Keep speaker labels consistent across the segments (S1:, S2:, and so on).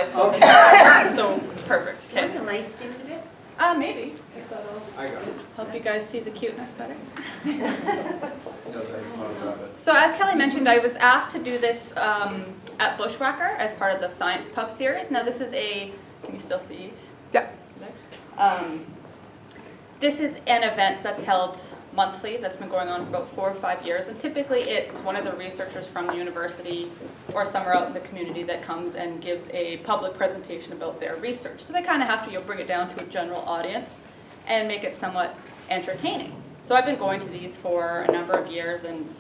S1: eyes, so perfect.
S2: Want
S1: Okay.
S2: the lights dimmed a bit?
S1: Maybe.
S3: I got it.
S1: Hope you guys see the cuteness better.
S3: No, thanks, Mom.
S1: So as Kelly mentioned, I was asked to do this at Bushwhacker as part of the Science Pub series. Now this is can you still see it?
S4: Yeah.
S1: This is an event that's held monthly, that's been going on for about 4 or 5 years, and typically it's one of the researchers from the university or somewhere out in the community that comes and gives a public presentation about their research. So they kind of have to bring it down to a general audience and make it somewhat entertaining. So I've been going to these for a number of years and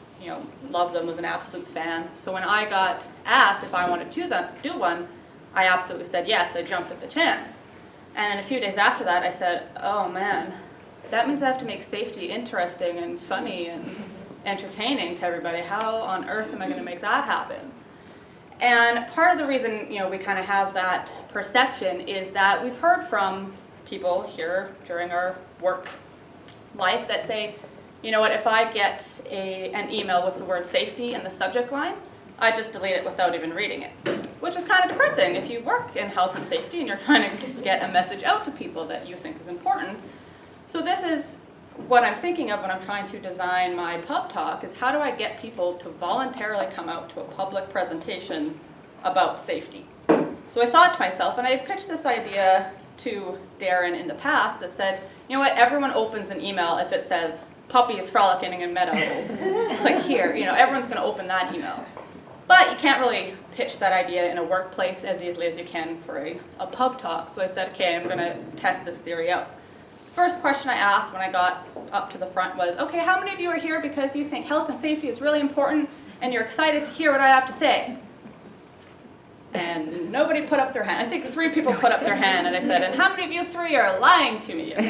S1: loved them, was an absolute fan. So when I got asked if I wanted to do one, I absolutely said yes. I jumped at the chance. And then a few days after that, I said, oh man, that means I have to make safety interesting and funny and entertaining to everybody. How on earth am I going to make that happen? And part of the reason we kind of have that perception is that we've heard from people here during our work life that say, you know what, if I get an email with the word safety in the subject line, I just delete it without even reading it, which is kind of depressing if you work in health and safety and you're trying to get a message out to people that you think is important. So this is what I'm thinking of when I'm trying to design my pub talk, is how do I get people to voluntarily come out to a public presentation about safety? So I thought to myself, and I pitched this idea to Darren in the past that said, you know what, everyone opens an email if it says, puppies frolicking in meadow, click here, everyone's going to open that email. But you can't really pitch that idea in a workplace as easily as you can for a pub talk. So I said, okay, I'm going to test this theory out. First question I asked when I got up to the front was, okay, how many of you are here because you think health and safety is really important and you're excited to hear what I have to say? And nobody put up their hand. I think 3 people put up their hand, and I said, and how many of you 3 are lying to me? No,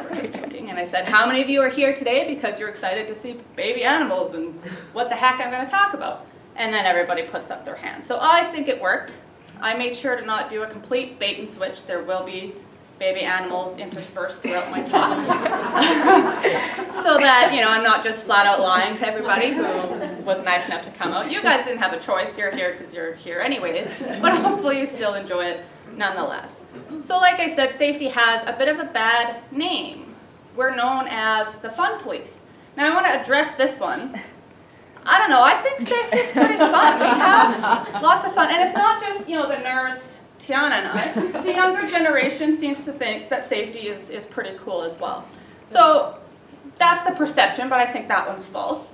S1: we're just joking. And I said, how many of you are here today because you're excited to see baby animals and what the heck I'm going to talk about? And then everybody puts up their hand. So I think it worked. I made sure to not do a complete bait and switch. There will be baby animals interspersed throughout my talk. So that, I'm not just flat out lying to everybody who was nice enough to come out. You guys didn't have a choice. You're here because you're here anyways, but hopefully you still enjoy it nonetheless. So like I said, safety has a bit of a bad name. We're known as the fun police. Now I want to address this one. I don't know, I think safety is pretty fun. We have lots of fun, and it's not just, the nerds, Tiana and I. The younger generation seems to think that safety is pretty cool as well. So that's the perception, but I think that one's false.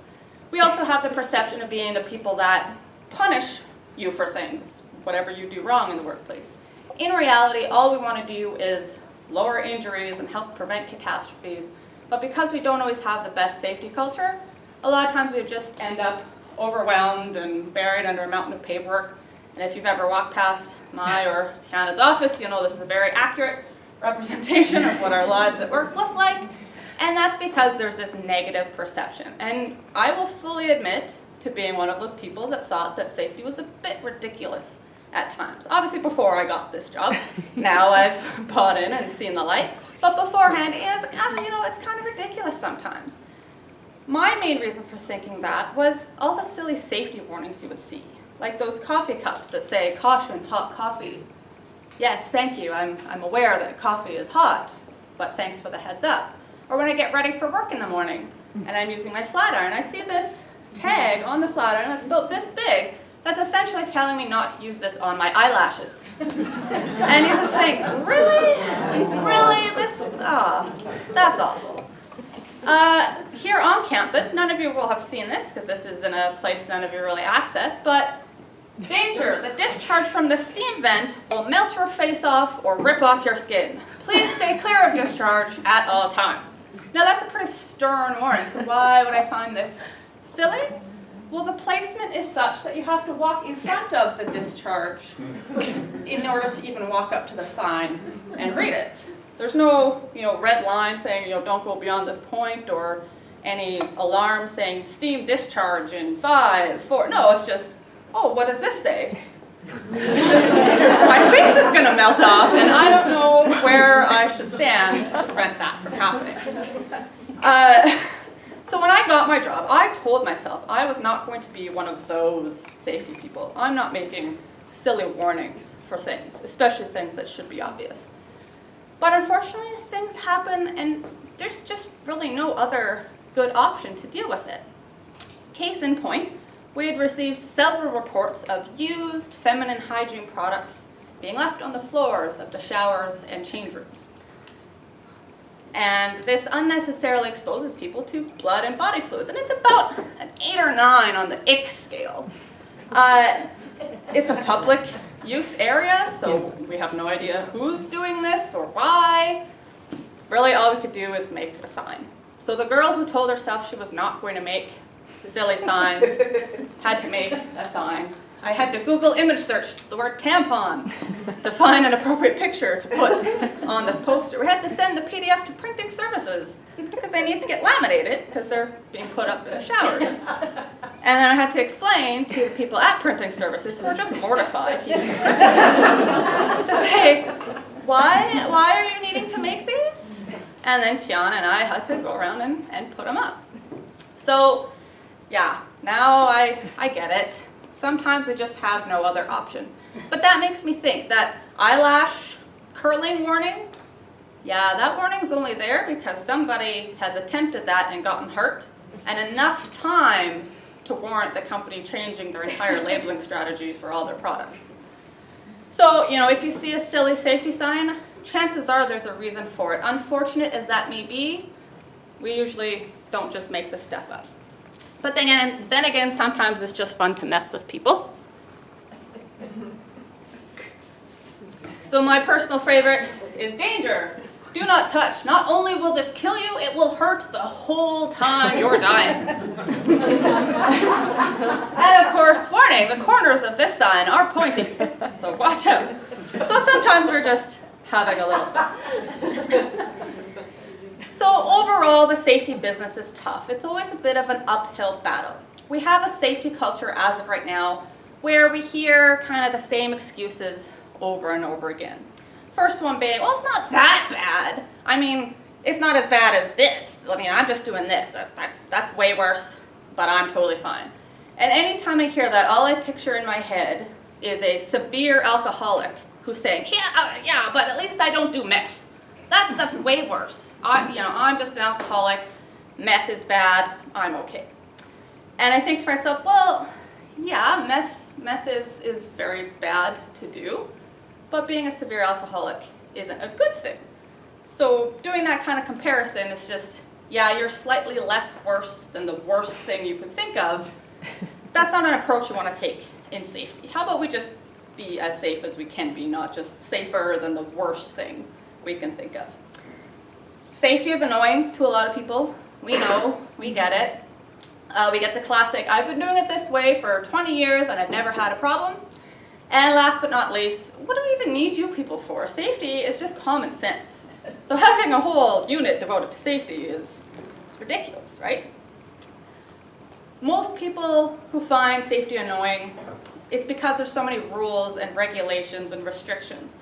S1: We also have the perception of being the people that punish you for things, whatever you do wrong in the workplace. In reality, all we want to do is lower injuries and help prevent catastrophes. But because we don't always have the best safety culture, a lot of times we just end up overwhelmed and buried under a mountain of paperwork. And if you've ever walked past my or Tiana's office, you'll know this is a very accurate representation of what our lives at work look like. And that's because there's this negative perception. And I will fully admit to being one of those people that thought that safety was a bit ridiculous at times. Obviously before I got this job. Now I've bought in and seen the light. But beforehand it's kind of ridiculous sometimes. My main reason for thinking that was all the silly safety warnings you would see. Like those coffee cups that say, caution, hot coffee. Yes, thank you, I'm aware that coffee is hot, but thanks for the heads up. Or when I get ready for work in the morning, and I'm using my flat iron, I see this tag on the flat iron that's about this big, that's essentially telling me not to use this on my eyelashes. And you just think, really? Really? That's awful. Here on campus, none of you will have seen this, because this is in a place none of you really access, but danger, the discharge from the steam vent will melt your face off or rip off your skin. Please stay clear of discharge at all times. Now that's a pretty stern warning, so why would I find this silly? Well, the placement is such that you have to walk in front of the discharge in order to even walk up to the sign and read it. There's no, red line saying, don't go beyond this point, or any alarm saying steam discharge in 5, 4. No, it's just, oh, what does this say? My face is going to melt off, and I don't know where I should stand to prevent that from happening. So when I got my job, I told myself I was not going to be one of those safety people. I'm not making silly warnings for things, especially things that should be obvious. But unfortunately, things happen and there's just really no other good option to deal with it. Case in point, we had received several reports of used feminine hygiene products being left on the floors of the showers and change rooms. And this unnecessarily exposes people to blood and body fluids. And it's about an 8 or 9 on the ick scale. It's a public use area, so we have no idea who's doing this or why. Really, all we could do is make a sign. So the girl who told herself she was not going to make silly signs had to make a sign. I had to Google image search the word tampon to find an appropriate picture to put on this poster. We had to send the PDF to printing services because they need to get laminated because they're being put up in the showers. And then I had to explain to the people at printing services who were just mortified to say, why are you needing to make these? And then Tiana and I had to go around and put them up. So yeah, now I get it. Sometimes we just have no other option. But that makes me think that eyelash curling warning, yeah, that warning's only there because somebody has attempted that and gotten hurt, and enough times to warrant the company changing their entire labeling strategy for all their products. So, if you see a silly safety sign, chances are there's a reason for it. Unfortunate as that may be, we usually don't just make this stuff up. But then again, sometimes it's just fun to mess with people. So my personal favorite is danger. Do not touch. Not only will this kill you, it will hurt the whole time you're dying. And of course, warning, the corners of this sign are pointy, so watch out. So sometimes we're just having a little fun. So overall, the safety business is tough. It's always a bit of an uphill battle. We have a safety culture as of right now where we hear kind of the same excuses over and over again. First one being, well, it's not that bad. I mean, it's not as bad as this. I mean, I'm just doing this. That's way worse, but I'm totally fine. And anytime I hear that, all I picture in my head is a severe alcoholic who's saying, yeah, but at least I don't do meth. That stuff's way worse. I'm just an alcoholic. Meth is bad. I'm okay. And I think to myself, well, yeah, meth is very bad to do, but being a severe alcoholic isn't a good thing. So doing that kind of comparison is just, yeah, you're slightly less worse than the worst thing you could think of. That's not an approach you want to take in safety. How about we just be as safe as we can be, not just safer than the worst thing we can think of. Safety is annoying to a lot of people. We know, we get it. We get the classic, I've been doing it this way for 20 years and I've never had a problem. And last but not least, what do we even need you people for? Safety is just common sense. So having a whole unit devoted to safety is ridiculous, right? Most people who find safety annoying, it's because there's so many rules and regulations and restrictions.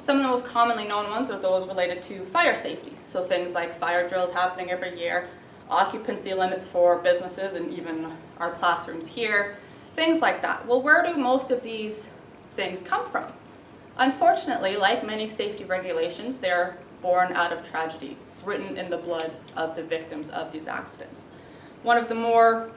S1: Some of the most commonly known ones are those related to fire safety. So things like fire drills happening every year, occupancy limits for businesses and even our classrooms here, things like that. Well, where do most of these things come from? Unfortunately, like many safety regulations, they're born out of tragedy, written in the blood of the victims of these accidents. One of the more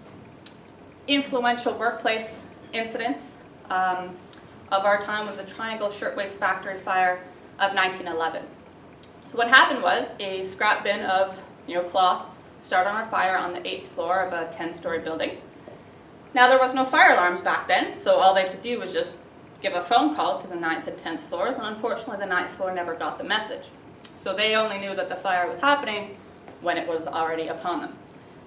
S1: influential workplace incidents of our time was the Triangle Shirtwaist Factory fire of 1911. So what happened was a scrap bin of cloth started on fire on the 8th floor of a 10-story building. Now there was no fire alarms back then, so all they could do was just give a phone call to the 9th and 10th floors, and unfortunately the 9th floor never got the message. So they only knew that the fire was happening when it was already upon them.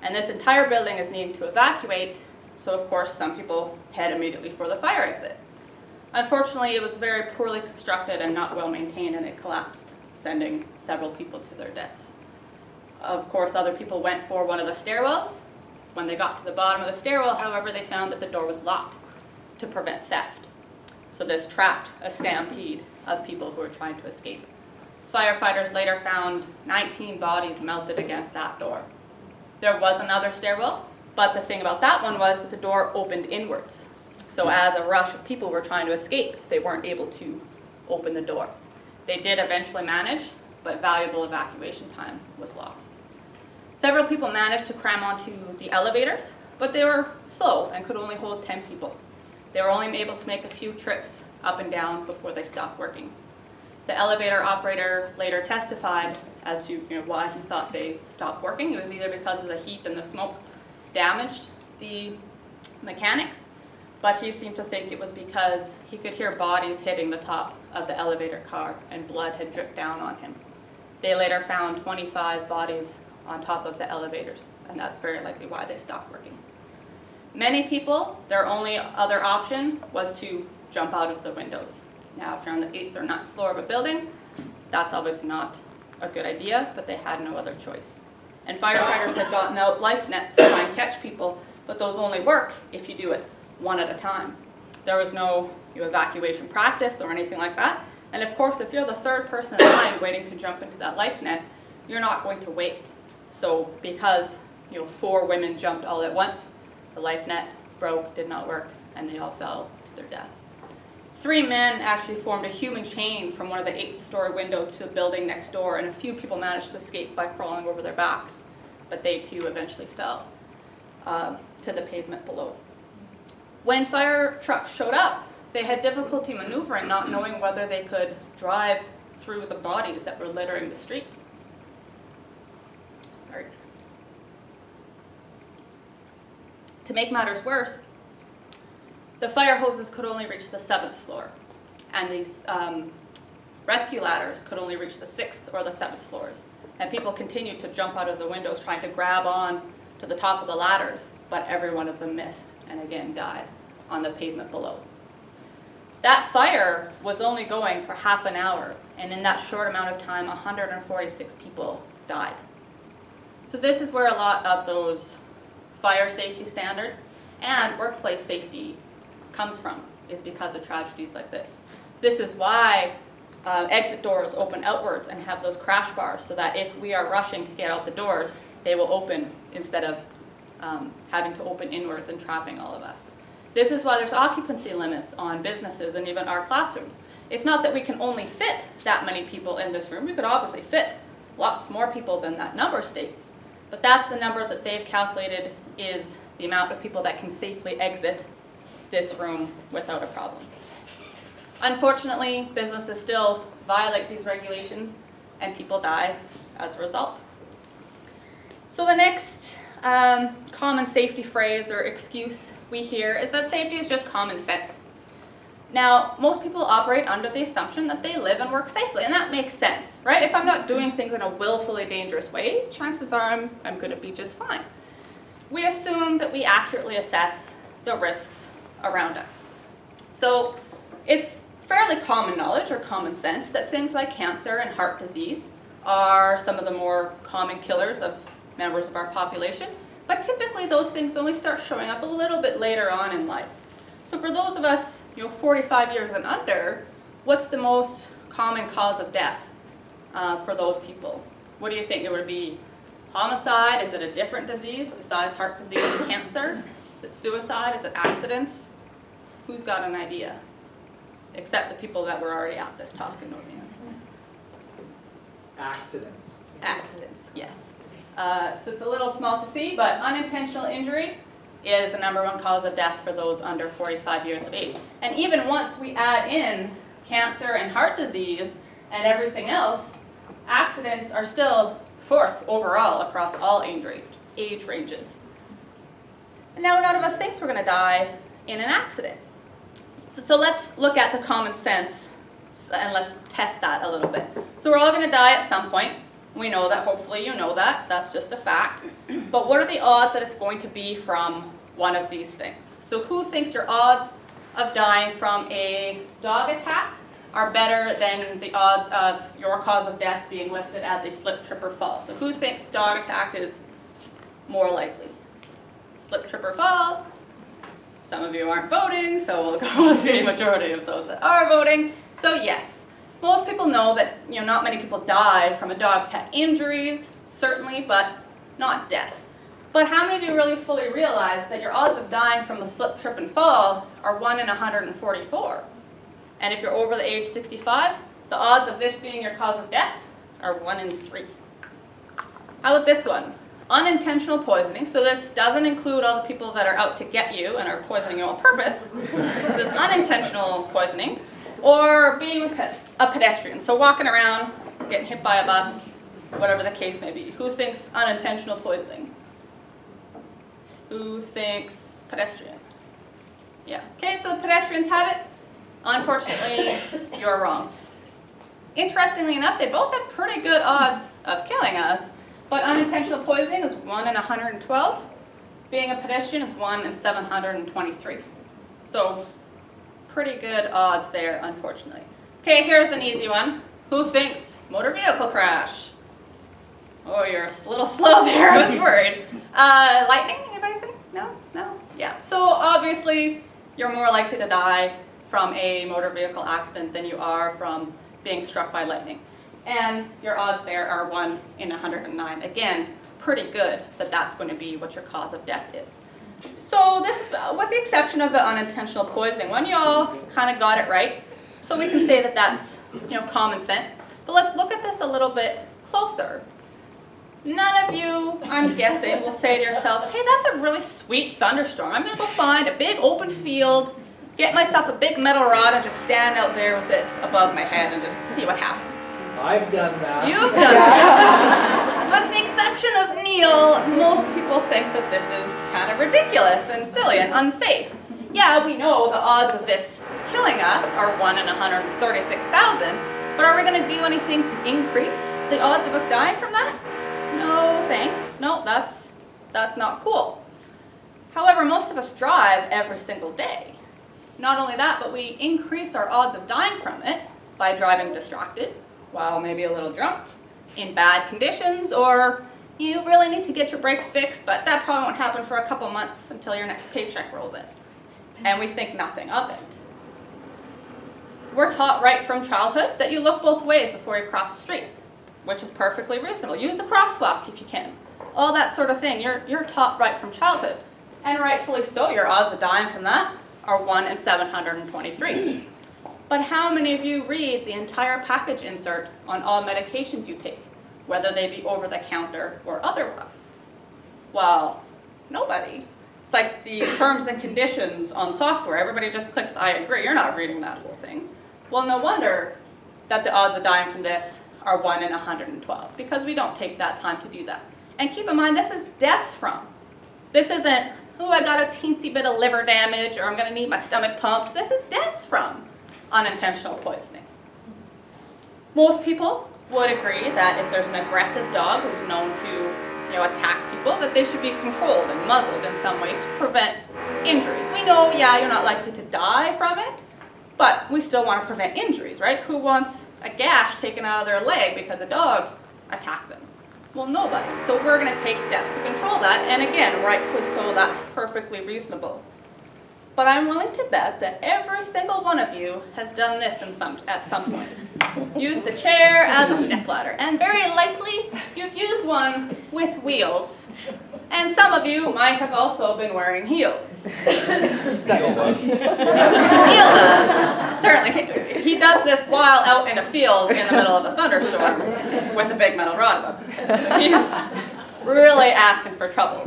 S1: And this entire building is needing to evacuate, so of course some people head immediately for the fire exit. Unfortunately, it was very poorly constructed and not well maintained, and it collapsed, sending several people to their deaths. Of course, other people went for one of the stairwells. When they got to the bottom of the stairwell, however, they found that the door was locked to prevent theft. So this trapped a stampede of people who were trying to escape. Firefighters later found 19 bodies melted against that door. There was another stairwell, but the thing about that one was that the door opened inwards. So as a rush of people were trying to escape, they weren't able to open the door. They did eventually manage, but valuable evacuation time was lost. Several people managed to cram onto the elevators, but they were slow and could only hold 10 people. They were only able to make a few trips up and down before they stopped working. The elevator operator later testified as to why he thought they stopped working. It was either because of the heat and the smoke damaged the mechanics, but he seemed to think it was because he could hear bodies hitting the top of the elevator car and blood had dripped down on him. They later found 25 bodies on top of the elevators, and that's very likely why they stopped working. Many people, their only other option was to jump out of the windows. Now, if you're on the 8th or 9th floor of a building, that's obviously not a good idea, but they had no other choice. And firefighters had gotten out life nets to try and catch people, but those only work if you do it one at a time. There was no evacuation practice or anything like that. And of course, if you're the third person in line waiting to jump into that life net, you're not going to wait. So because 4 women jumped all at once, the life net broke, did not work, and they all fell to their death. 3 men actually formed a human chain from one of the 8th-story windows to a building next door, and a few people managed to escape by crawling over their backs, but they too eventually fell to the pavement below. When fire trucks showed up, they had difficulty maneuvering, not knowing whether they could drive through the bodies that were littering the street. Sorry. To make matters worse, the fire hoses could only reach the 7th floor, and these rescue ladders could only reach the 6th or the 7th floors. And people continued to jump out of the windows trying to grab on to the top of the ladders, but every one of them missed and again died on the pavement below. That fire was only going for half an hour, and in that short amount of time, 146 people died. So this is where a lot of those fire safety standards and workplace safety comes from, is because of tragedies like this. This is why exit doors open outwards and have those crash bars, so that if we are rushing to get out the doors, they will open instead of having to open inwards and trapping all of us. This is why there's occupancy limits on businesses and even our classrooms. It's not that we can only fit that many people in this room. We could obviously fit lots more people than that number states, but that's the number that they've calculated is the amount of people that can safely exit this room without a problem. Unfortunately, businesses still violate these regulations and people die as a result. So the next common safety phrase or excuse we hear is that safety is just common sense. Now, most people operate under the assumption that they live and work safely, and that makes sense, right? If I'm not doing things in a willfully dangerous way, chances are I'm going to be just fine. We assume that we accurately assess the risks around us. So it's fairly common knowledge or common sense that things like cancer and heart disease are some of the more common killers of members of our population, but typically those things only start showing up a little bit later on in life. So for those of us 45 years and under, what's the most common cause of death for those people? What do you think? It would be homicide? Is it a different disease besides heart disease and cancer? Is it suicide? Is it accidents? Who's got an idea? Except the people that were already at this talk and know the answer.
S3: Accidents.
S1: Accidents, yes. So it's a little small to see, but unintentional injury is the #1 cause of death for those under 45 years of age. And even once we add in cancer and heart disease and everything else, accidents are still 4th overall across all age ranges. And now none of us thinks we're going to die in an accident. So let's look at the common sense and let's test that a little bit. So we're all going to die at some point. We know that, hopefully you know that, that's just a fact. But what are the odds that it's going to be from one of these things? So who thinks your odds of dying from a dog attack are better than the odds of your cause of death being listed as a slip, trip, or fall? So who thinks dog attack is more likely? Slip, trip, or fall? Some of you aren't voting, so we'll go with the majority of those that are voting. So yes. Most people know that not many people die from a dog attack. Injuries, certainly, but not death. But how many of you really fully realize that your odds of dying from a slip, trip, and fall are 1 in 144? And if you're over the age 65, the odds of this being your cause of death are 1 in 3. How about this one? Unintentional poisoning. So this doesn't include all the people that are out to get you and are poisoning you on purpose. This is unintentional poisoning. Or being a pedestrian. So walking around, getting hit by a bus, whatever the case may be. Who thinks unintentional poisoning? Who thinks pedestrian? Yeah. Okay, so pedestrians have it. Unfortunately, you're wrong. Interestingly enough, they both have pretty good odds of killing us, but unintentional poisoning is 1 in 112. Being a pedestrian is 1 in 723. So pretty good odds there, unfortunately. Okay, here's an easy one. Who thinks motor vehicle crash? Oh, you're a little slow there, I was worried. Lightning, anybody think? No? No? Yeah, so obviously you're more likely to die from a motor vehicle accident than you are from being struck by lightning. And your odds there are 1 in 109. Again, pretty good that that's going to be what your cause of death is. So this is, with the exception of the unintentional poisoning one, you all kind of got it right. So we can say that that's, common sense. But let's look at this a little bit closer. None of you, I'm guessing, will say to yourselves, hey, that's a really sweet thunderstorm. I'm going to go find a big open field, get myself a big metal rod, and just stand out there with it above my head and just see what happens.
S3: I've done that.
S1: You've done that. With the exception of Neil, most people think that this is kind of ridiculous and silly and unsafe. Yeah, we know the odds of this killing us are 1 in 136,000, but are we going to do anything to increase the odds of us dying from that? No, thanks. No, that's not cool. However, most of us drive every single day. Not only that, but we increase our odds of dying from it by driving distracted, while maybe a little drunk, in bad conditions, or you really need to get your brakes fixed, but that probably won't happen for a couple months until your next paycheck rolls in. And we think nothing of it. We're taught right from childhood that you look both ways before you cross the street, which is perfectly reasonable. Use a crosswalk if you can. All that sort of thing, you're taught right from childhood. And rightfully so, your odds of dying from that are 1 in 723. But how many of you read the entire package insert on all medications you take, whether they be over the counter or otherwise? Well, nobody. It's like the terms and conditions on software. Everybody just clicks, I agree. You're not reading that whole thing. Well, no wonder that the odds of dying from this are 1 in 112, because we don't take that time to do that. And keep in mind, this is death from. This isn't, oh, I got a teensy bit of liver damage, or I'm going to need my stomach pumped. This is death from unintentional poisoning. Most people would agree that if there's an aggressive dog who's known to, attack people, that they should be controlled and muzzled in some way to prevent injuries. We know, yeah, you're not likely to die from it, but we still want to prevent injuries, right? Who wants a gash taken out of their leg because a dog attacked them? Well, nobody. So we're going to take steps to control that, and again, rightfully so, that's perfectly reasonable. But I'm willing to bet that every single one of you has done this at some point. Used a chair as a stepladder, and very likely you've used one with wheels. And some of you might have also been wearing heels. Neil does. Certainly. He does this while out in a field in the middle of a thunderstorm with a big metal rod above his head. So he's really asking for trouble.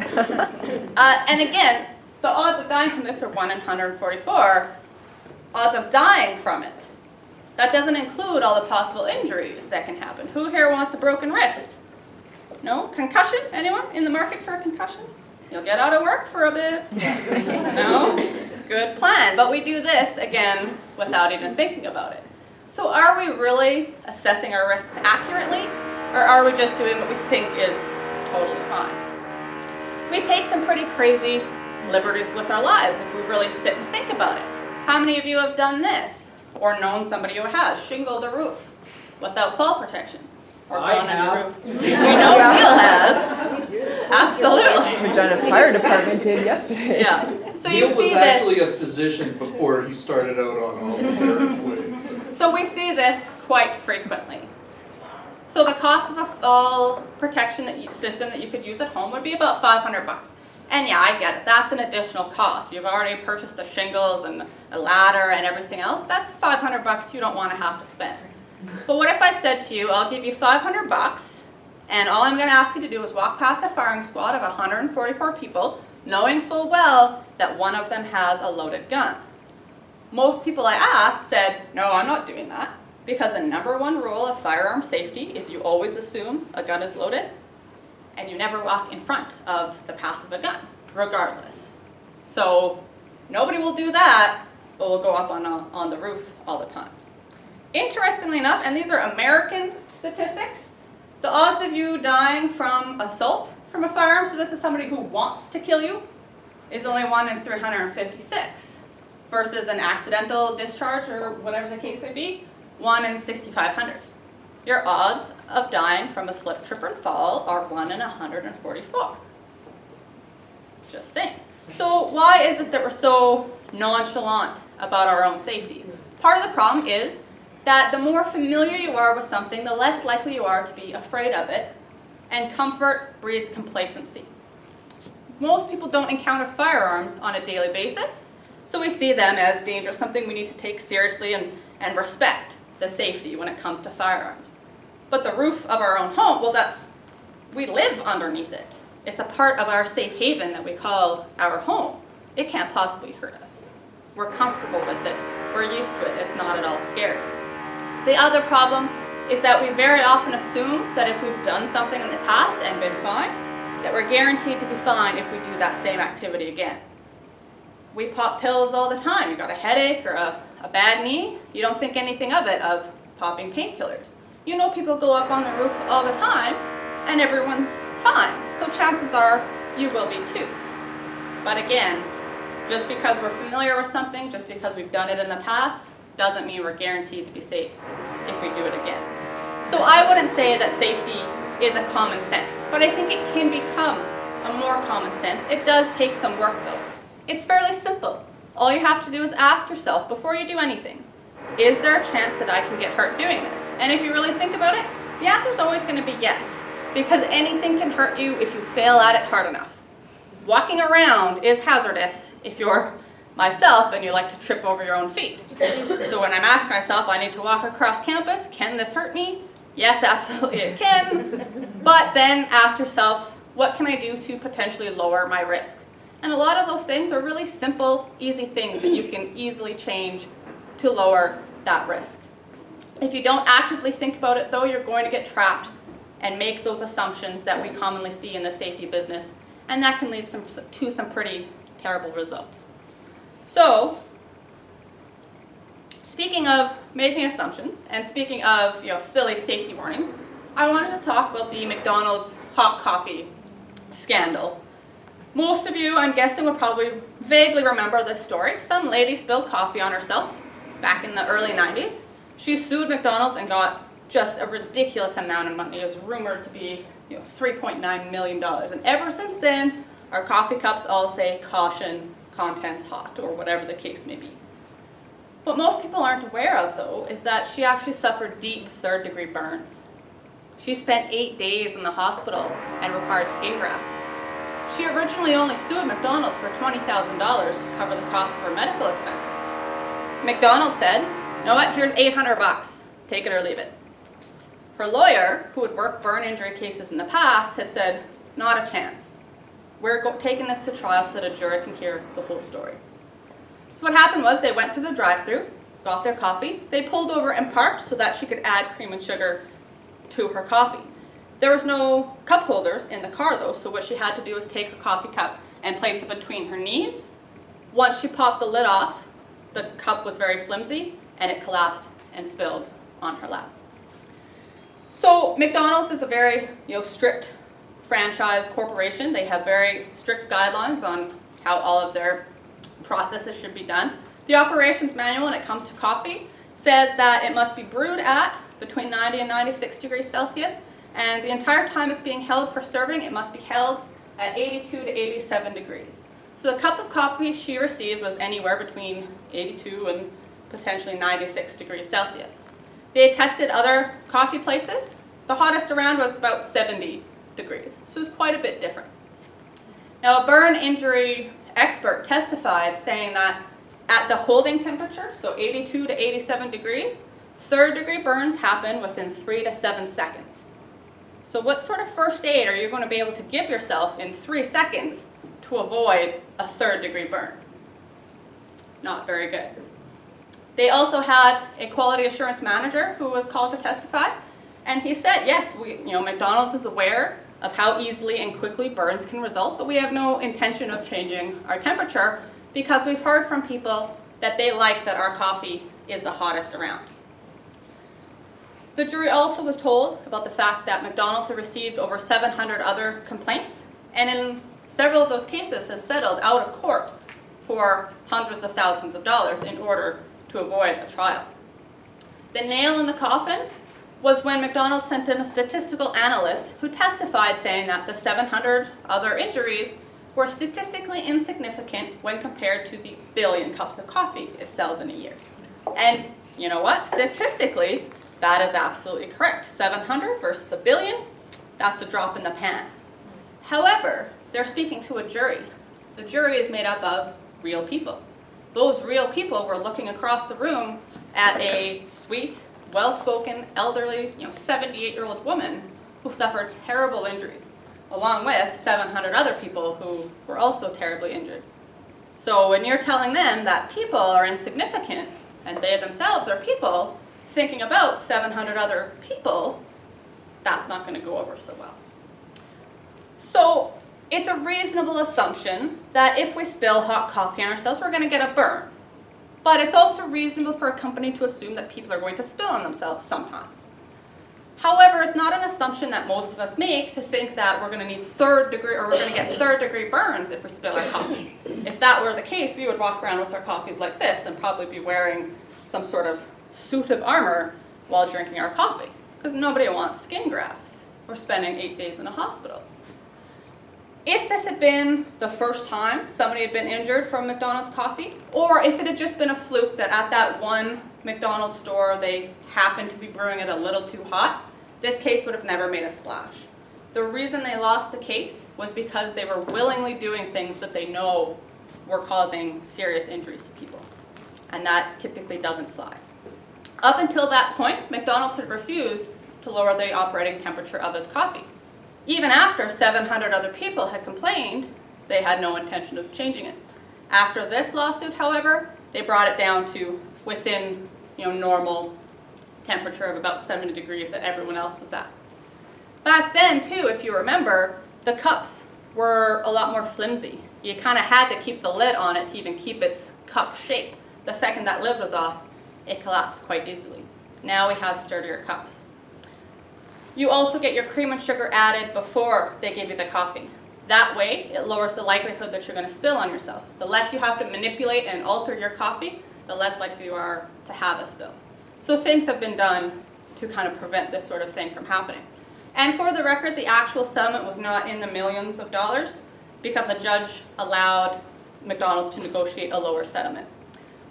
S1: And again, the odds of dying from this are 1 in 144. Odds of dying from it. That doesn't include all the possible injuries that can happen. Who here wants a broken wrist? No? Concussion? Anyone in the market for a concussion? You'll get out of work for a bit. No? Good plan. But we do this, again, without even thinking about it. So are we really assessing our risks accurately? Or are we just doing what we think is totally fine? We take some pretty crazy liberties with our lives if we really sit and think about it. How many of you have done this? Or known somebody who has shingled a roof without fall protection? Or gone on a roof? We know Neil has. Absolutely.
S2: Regina Fire Department did yesterday.
S1: Yeah. So you
S3: Neil
S1: see
S3: was
S1: this.
S3: actually a physician before he started out on all this airplane.
S1: So we see this quite frequently. So the cost of a fall protection system that you could use at home would be about $500. And yeah, I get it. That's an additional cost. You've already purchased the shingles and a ladder and everything else. That's $500 you don't want to have to spend. But what if I said to you, I'll give you $500, and all I'm going to ask you to do is walk past a firing squad of 144 people, knowing full well that one of them has a loaded gun. Most people I asked said, no, I'm not doing that, because the number one rule of firearm safety is you always assume a gun is loaded, and you never walk in front of the path of a gun, regardless. So nobody will do that, but will go up on the roof all the time. Interestingly enough, and these are American statistics, the odds of you dying from assault from a firearm, so this is somebody who wants to kill you, is only 1 in 356, versus an accidental discharge, or whatever the case may be, 1 in 6,500. Your odds of dying from a slip, trip, or fall are 1 in 144. Just saying. So why is it that we're so nonchalant about our own safety? Part of the problem is that the more familiar you are with something, the less likely you are to be afraid of it, and comfort breeds complacency. Most people don't encounter firearms on a daily basis, so we see them as dangerous, something we need to take seriously and respect the safety when it comes to firearms. But the roof of our own home, well, we live underneath it. It's a part of our safe haven that we call our home. It can't possibly hurt us. We're comfortable with it. We're used to it. It's not at all scary. The other problem is that we very often assume that if we've done something in the past and been fine, that we're guaranteed to be fine if we do that same activity again. We pop pills all the time. You got a headache or a bad knee, you don't think anything of it, of popping painkillers. You know people go up on the roof all the time and everyone's fine. So chances are you will be too. But again, just because we're familiar with something, just because we've done it in the past, doesn't mean we're guaranteed to be safe if we do it again. So I wouldn't say that safety is a common sense, but I think it can become a more common sense. It does take some work though. It's fairly simple. All you have to do is ask yourself before you do anything, is there a chance that I can get hurt doing this? And if you really think about it, the answer is always going to be yes, because anything can hurt you if you fail at it hard enough. Walking around is hazardous if you're myself and you like to trip over your own feet. So when I'm asking myself, I need to walk across campus, can this hurt me? Yes, absolutely it can. But then ask yourself, what can I do to potentially lower my risk? And a lot of those things are really simple, easy things that you can easily change to lower that risk. If you don't actively think about it though, you're going to get trapped and make those assumptions that we commonly see in the safety business, and that can lead to some pretty terrible results. So, speaking of making assumptions, and speaking of silly safety warnings, I wanted to talk about the McDonald's hot coffee scandal. Most of you, I'm guessing, will probably vaguely remember this story. Some lady spilled coffee on herself back in the early 90s. She sued McDonald's and got just a ridiculous amount of money. It was rumored to be $3.9 million. And ever since then, our coffee cups all say caution, contents hot, or whatever the case may be. What most people aren't aware of, though, is that she actually suffered deep third-degree burns. She spent 8 days in the hospital and required skin grafts. She originally only sued McDonald's for $20,000 to cover the cost of her medical expenses. McDonald's said, you know what, here's $800, take it or leave it. Her lawyer, who had worked burn injury cases in the past, had said, not a chance. We're taking this to trial so that a jury can hear the whole story. So what happened was they went through the drive-thru, got their coffee, they pulled over and parked so that she could add cream and sugar to her coffee. There was no cup holders in the car though, so what she had to do was take her coffee cup and place it between her knees. Once she popped the lid off, the cup was very flimsy and it collapsed and spilled on her lap. So McDonald's is a very strict franchise corporation. They have very strict guidelines on how all of their processes should be done. The operations manual when it comes to coffee says that it must be brewed at between 90 and 96 degrees Celsius, and the entire time it's being held for serving, it must be held at 82 to 87 degrees. So the cup of coffee she received was anywhere between 82 and potentially 96 degrees Celsius. They had tested other coffee places, The hottest around was about 70 degrees, so it was quite a bit different. Now, a burn injury expert testified saying that at the holding temperature, so 82 to 87 degrees, third-degree burns happen within 3 to 7 seconds. So what sort of first aid are you going to be able to give yourself in 3 seconds to avoid a third-degree burn? Not very good. They also had a quality assurance manager who was called to testify, and he said, yes, McDonald's is aware of how easily and quickly burns can result, but we have no intention of changing our temperature because we've heard from people that they like that our coffee is the hottest around. The jury also was told about the fact that McDonald's had received over 700 other complaints, and in several of those cases has settled out of court for hundreds of thousands of dollars in order to avoid a trial. The nail in the coffin was when McDonald's sent in a statistical analyst who testified saying that the 700 other injuries were statistically insignificant when compared to the billion cups of coffee it sells in a year. And you know what? Statistically, that is absolutely correct. 700 versus a billion, that's a drop in the pan. However, they're speaking to a jury. The jury is made up of real people. Those real people were looking across the room at a sweet, well-spoken, elderly, 78-year-old woman who suffered terrible injuries, along with 700 other people who were also terribly injured. So when you're telling them that people are insignificant, and they themselves are people, thinking about 700 other people, that's not going to go over so well. So it's a reasonable assumption that if we spill hot coffee on ourselves, we're going to get a burn. But it's also reasonable for a company to assume that people are going to spill on themselves sometimes. However, it's not an assumption that most of us make to think that we're going to need third-degree, or we're going to get third-degree burns if we spill our coffee. If that were the case, we would walk around with our coffees like this and probably be wearing some sort of suit of armor while drinking our coffee, because nobody wants skin grafts or spending 8 days in a hospital. If this had been the first time somebody had been injured from McDonald's coffee, or if it had just been a fluke that at that one McDonald's store they happened to be brewing it a little too hot, this case would have never made a splash. The reason they lost the case was because they were willingly doing things that they know were causing serious injuries to people, and that typically doesn't fly. Up until that point, McDonald's had refused to lower the operating temperature of its coffee. Even after 700 other people had complained, they had no intention of changing it. After this lawsuit, however, they brought it down to within normal temperature of about 70 degrees that everyone else was at. Back then, too, if you remember, the cups were a lot more flimsy. You kind of had to keep the lid on it to even keep its cup shape. The second that lid was off, it collapsed quite easily. Now we have sturdier cups. You also get your cream and sugar added before they give you the coffee. That way, it lowers the likelihood that you're going to spill on yourself. The less you have to manipulate and alter your coffee, the less likely you are to have a spill. So things have been done to kind of prevent this sort of thing from happening. And for the record, the actual settlement was not in the millions of dollars because the judge allowed McDonald's to negotiate a lower settlement.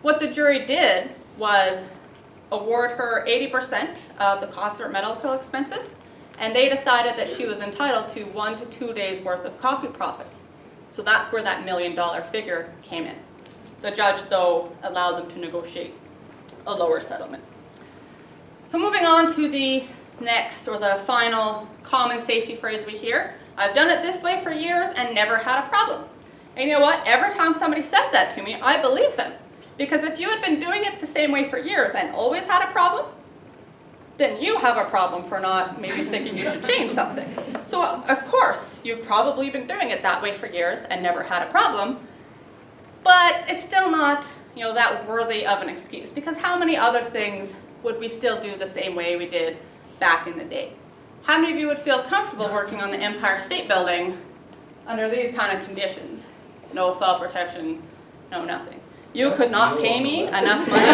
S1: What the jury did was award her 80% of the cost of her medical expenses, and they decided that she was entitled to 1 to 2 days worth of coffee profits. So that's where that $1 million figure came in. The judge, though, allowed them to negotiate a lower settlement. So moving on to the next, or the final common safety phrase we hear. I've done it this way for years and never had a problem. And you know what? Every time somebody says that to me, I believe them. Because if you had been doing it the same way for years and always had a problem, then you have a problem for not maybe thinking you should change something. So of course, you've probably been doing it that way for years and never had a problem, but it's still not, that worthy of an excuse, because how many other things would we still do the same way we did back in the day? How many of you would feel comfortable working on the Empire State Building under these kind of conditions? No fall protection, no nothing. You could not pay me enough money.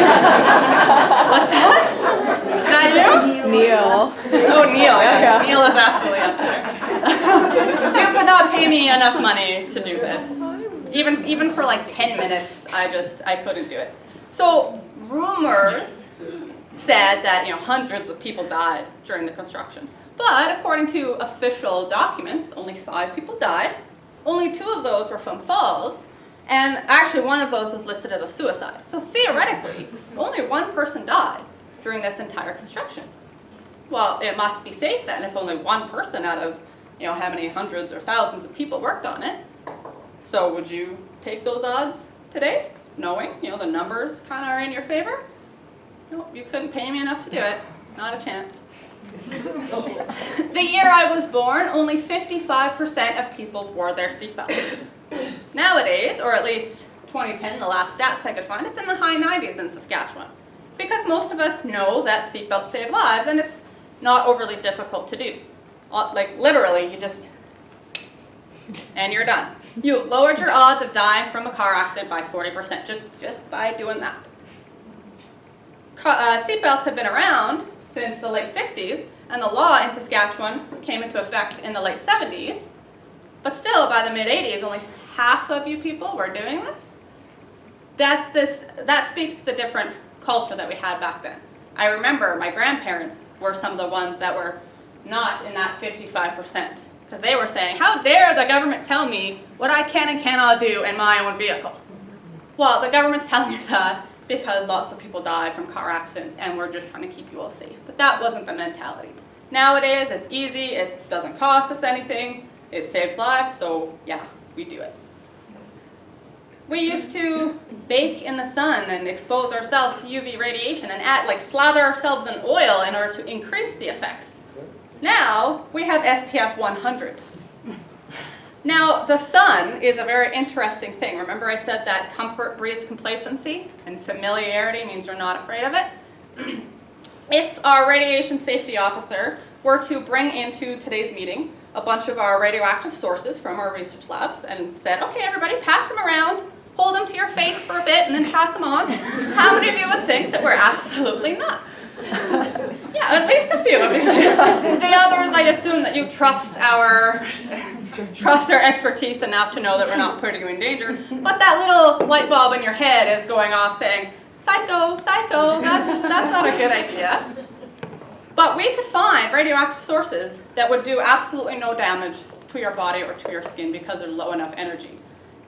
S1: What's that? Is that you?
S2: Neil.
S1: Oh, Neil. Yes. Neil is absolutely up there. You could not pay me enough money to do this. Even for like 10 minutes, I couldn't do it. So rumors said that hundreds of people died during the construction. But according to official documents, only 5 people died. Only 2 of those were from falls, and actually one of those was listed as a suicide. So theoretically, only 1 person died during this entire construction. Well, it must be safe then if only 1 person out of, how many hundreds or thousands of people worked on it. So would you take those odds today, knowing, the numbers kind of are in your favor? No, you couldn't pay me enough to do it. Not a chance. The year I was born, only 55% of people wore their seatbelts. Nowadays, or at least 2010, the last stats I could find, it's in the high 90s in Saskatchewan. Because most of us know that seatbelts save lives, and it's not overly difficult to do. Like literally, you just, and you're done. You've lowered your odds of dying from a car accident by 40%, just by doing that. Seatbelts have been around since the late 60s, and the law in Saskatchewan came into effect in the late 70s. But still, by the mid-80s, only half of you people were doing this. That speaks to the different culture that we had back then. I remember my grandparents were some of the ones that were not in that 55%, because they were saying, how dare the government tell me what I can and cannot do in my own vehicle? Well, the government's telling you that because lots of people die from car accidents and we're just trying to keep you all safe. But that wasn't the mentality. Nowadays, it's easy, it doesn't cost us anything, it saves lives, so yeah, we do it. We used to bake in the sun and expose ourselves to UV radiation and slather ourselves in oil in order to increase the effects. Now, we have SPF 100. Now, the sun is a very interesting thing. Remember I said that comfort breeds complacency and familiarity means you're not afraid of it? If our radiation safety officer were to bring into today's meeting a bunch of our radioactive sources from our research labs and said, okay, everybody, pass them around, hold them to your face for a bit, and then pass them on, how many of you would think that we're absolutely nuts? Yeah, at least a few of you. The others, I assume that you trust our expertise enough to know that we're not putting you in danger. But that little light bulb in your head is going off saying, psycho, psycho, that's not a good idea. But we could find radioactive sources that would do absolutely no damage to your body or to your skin because they're low enough energy.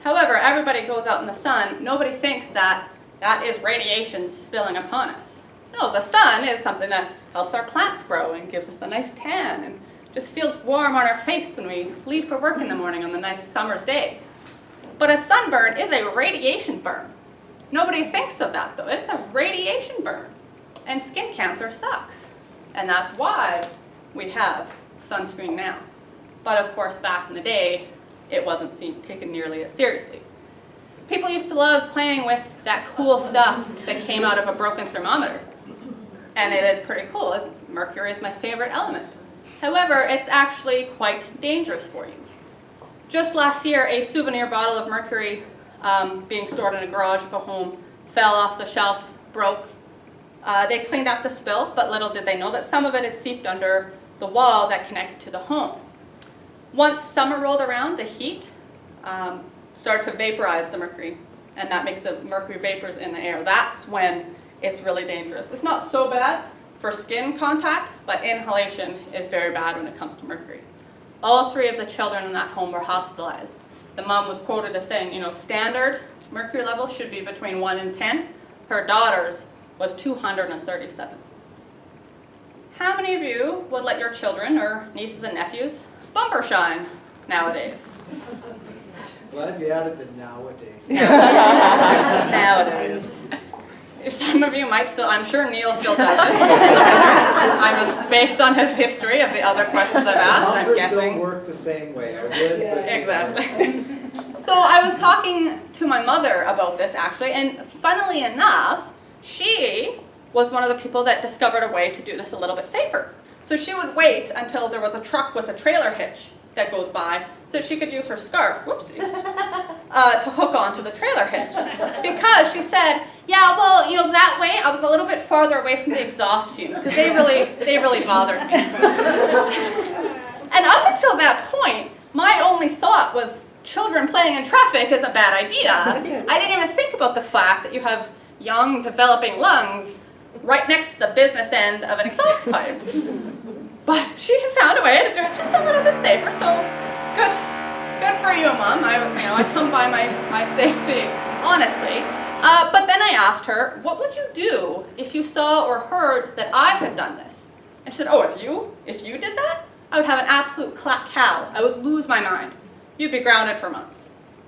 S1: However, everybody goes out in the sun, nobody thinks that that is radiation spilling upon us. No, the sun is something that helps our plants grow and gives us a nice tan and just feels warm on our face when we leave for work in the morning on the nice summer's day. But a sunburn is a radiation burn. Nobody thinks of that though. It's a radiation burn. And skin cancer sucks. And that's why we have sunscreen now. But of course, back in the day, it wasn't taken nearly as seriously. People used to love playing with that cool stuff that came out of a broken thermometer. And it is pretty cool. Mercury is my favorite element. However, it's actually quite dangerous for you. Just last year, a souvenir bottle of mercury being stored in a garage of a home fell off the shelf, broke. They cleaned up the spill, but little did they know that some of it had seeped under the wall that connected to the home. Once summer rolled around, the heat started to vaporize the mercury, and that makes the mercury vapors in the air. That's when it's really dangerous. It's not so bad for skin contact, but inhalation is very bad when it comes to mercury. All 3 of the children in that home were hospitalized. The mom was quoted as saying, standard mercury levels should be between 1 and 10. Her daughter's was 237. How many of you would let your children or nieces and nephews bumper shine nowadays?
S3: Glad you added the nowadays.
S1: Nowadays. Some of you might still, I'm sure Neil still does it. I'm just based on his history of the other questions I've asked, I'm guessing.
S3: Numbers don't work the same way. I would, but
S1: Exactly. So I was talking to my mother about this actually, and funnily enough, she was one of the people that discovered a way to do this a little bit safer. So she would wait until there was a truck with a trailer hitch that goes by so she could use her scarf, whoopsie, to hook onto the trailer hitch. Because she said, yeah, well, that way I was a little bit farther away from the exhaust fumes because they really bothered me. And up until that point, my only thought was children playing in traffic is a bad idea. I didn't even think about the fact that you have young developing lungs right next to the business end of an exhaust pipe. But she had found a way to do it just a little bit safer, so good for you, Mom. I come by my safety, honestly. But then I asked her, what would you do if you saw or heard that I had done this? And she said, oh, if you did that, I would have an absolute cow. I would lose my mind. You'd be grounded for months.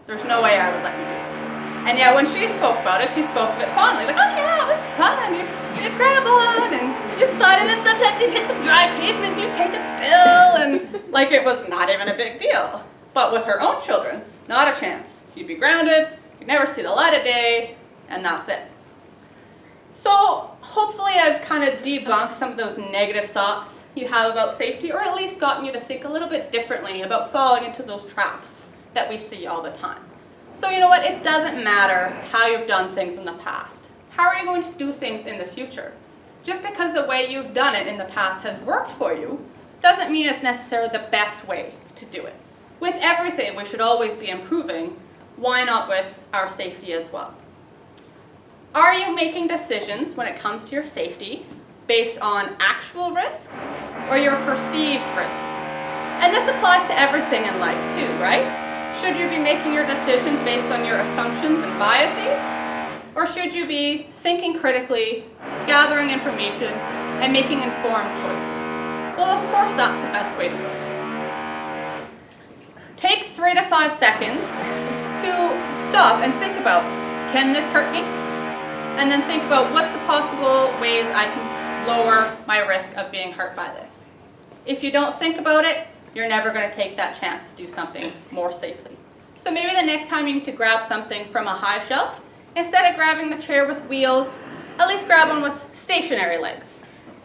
S1: There's no way I would let you do this. And yeah, when she spoke about it, she spoke of it fondly. Like, oh yeah, it was fun. You'd grab on and you'd slide, and then sometimes you'd hit some dry pavement and you'd take a spill, and like it was not even a big deal. But with her own children, not a chance. You'd be grounded, you'd never see the light of day, and that's it. So hopefully I've kind of debunked some of those negative thoughts you have about safety, or at least gotten you to think a little bit differently about falling into those traps that we see all the time. So you know what, it doesn't matter how you've done things in the past. How are you going to do things in the future? Just because the way you've done it in the past has worked for you, doesn't mean it's necessarily the best way to do it. With everything, we should always be improving. Why not with our safety as well? Are you making decisions when it comes to your safety based on actual risk or your perceived risk? And this applies to everything in life too, right? Should you be making your decisions based on your assumptions and biases? Or should you be thinking critically, gathering information, and making informed choices? Well, of course that's the best way to go. Take 3 to 5 seconds to stop and think about, can this hurt me? And then think about what's the possible ways I can lower my risk of being hurt by this. If you don't think about it, you're never going to take that chance to do something more safely. So maybe the next time you need to grab something from a high shelf, instead of grabbing the chair with wheels, at least grab one with stationary legs.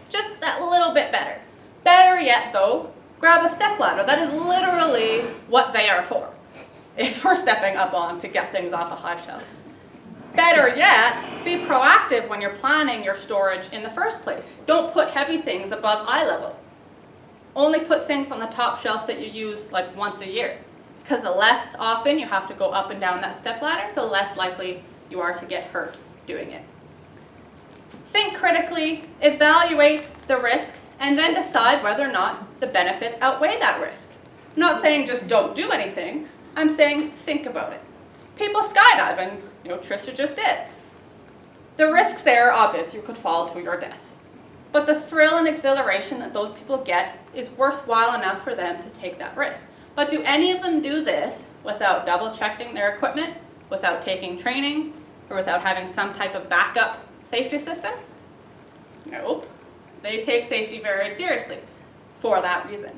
S1: Just that little bit better. Better yet though, grab a stepladder. That is literally what they are for. It's for stepping up on to get things off of high shelves. Better yet, be proactive when you're planning your storage in the first place. Don't put heavy things above eye level. Only put things on the top shelf that you use like once a year. Because the less often you have to go up and down that stepladder, the less likely you are to get hurt doing it. Think critically, evaluate the risk, and then decide whether or not the benefits outweigh that risk. I'm not saying just don't do anything, I'm saying think about it. People skydive, and Trisha just did. The risks there are obvious. You could fall to your death. But the thrill and exhilaration that those people get is worthwhile enough for them to take that risk. But do any of them do this without double checking their equipment, without taking training, or without having some type of backup safety system? Nope. They take safety very seriously for that reason.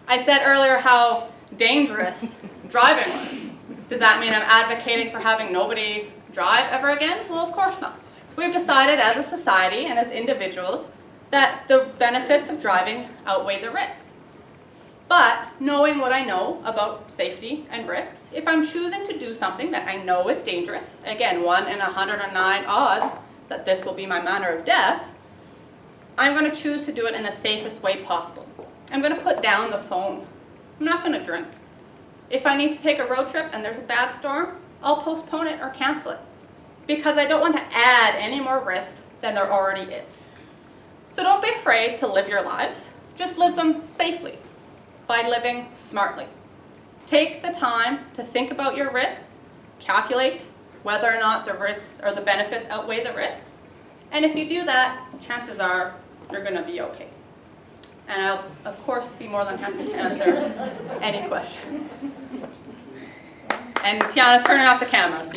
S1: I said earlier how dangerous driving was. Does that mean I'm advocating for having nobody drive ever again? Well, of course not. We've decided as a society and as individuals that the benefits of driving outweigh the risk. But knowing what I know about safety and risks, if I'm choosing to do something that I know is dangerous, again, 1 in 109 odds that this will be my manner of death, I'm going to choose to do it in the safest way possible. I'm going to put down the phone. I'm not going to drink. If I need to take a road trip and there's a bad storm, I'll postpone it or cancel it. Because I don't want to add any more risk than there already is. So don't be afraid to live your lives. Just live them safely by living smartly. Take the time to think about your risks, calculate whether or not the risks or the benefits outweigh the risks. And if you do that, chances are you're going to be okay. And I'll, of course, be more than happy to answer any questions. And Tiana's turning off the camera, so you